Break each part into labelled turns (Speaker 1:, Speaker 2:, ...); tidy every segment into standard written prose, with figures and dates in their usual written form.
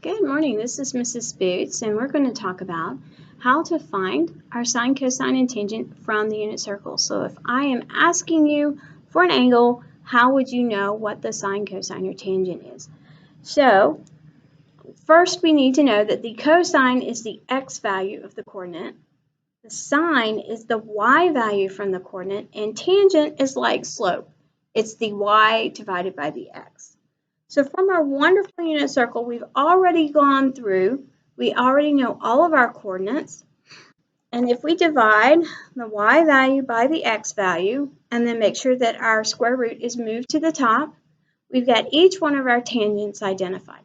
Speaker 1: Good morning, this is Mrs. Boots, and we're going to talk about how to find our sine, cosine, and tangent from the unit circle. So if I am asking you for an angle, how would you know what the sine, cosine, or tangent is? So first we need to know that the cosine is the x value of the coordinate, the sine is the y value from the coordinate, and tangent is like slope. It's the y divided by the x. So from our wonderful unit circle, we've already gone through, we already know all of our coordinates. And if we divide the y value by the x value, and then make sure that our square root is moved to the top, we've got each one of our tangents identified.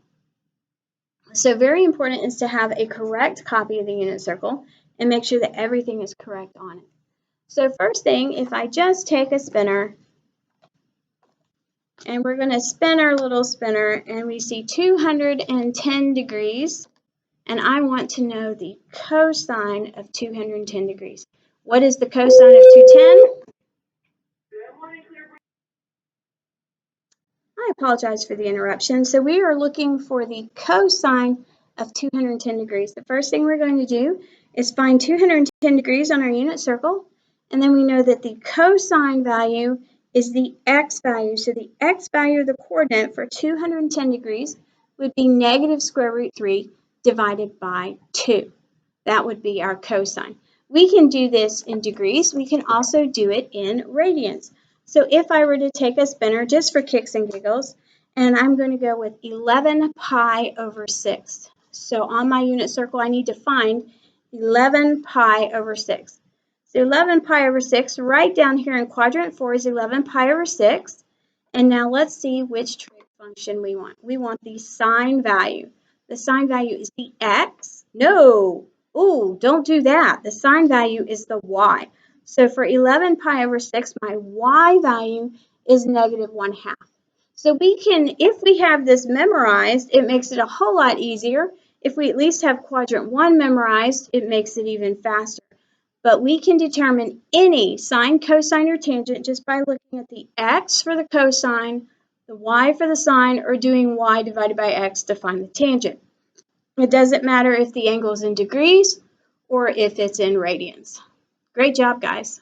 Speaker 1: So very important is to have a correct copy of the unit circle and make sure that everything is correct on it. So first thing, if I just take a spinner, and we're going to spin our little spinner, and we see 210 degrees, and I want to know the cosine of 210 degrees. What is the cosine of 210? I apologize for the interruption. So we are looking for the cosine of 210 degrees. The first thing we're going to do is find 210 degrees on our unit circle, and then we know that the cosine value is the x value. So the x value of the coordinate for 210 degrees would be negative square root 3 divided by 2. That would be our cosine. We can do this in degrees. We can also do it in radians. So if I were to take a spinner just for kicks and giggles, and I'm going to go with 11 pi over 6. So on my unit circle, I need to find 11 pi over 6. So 11 pi over 6, right down here in quadrant 4 is 11 pi over 6. And now let's see which trig function we want. We want the sine value. The sine value is the x. No. Oh, don't do that. The sine value is the y. So for 11 pi over 6, my y value is negative 1/2. So we can, if we have this memorized, it makes it a whole lot easier. If we at least have quadrant 1 memorized, it makes it even faster. But we can determine any sine, cosine, or tangent just by looking at the x for the cosine, the y for the sine, or doing y divided by x to find the tangent. It doesn't matter if the angle is in degrees or if it's in radians. Great job, guys.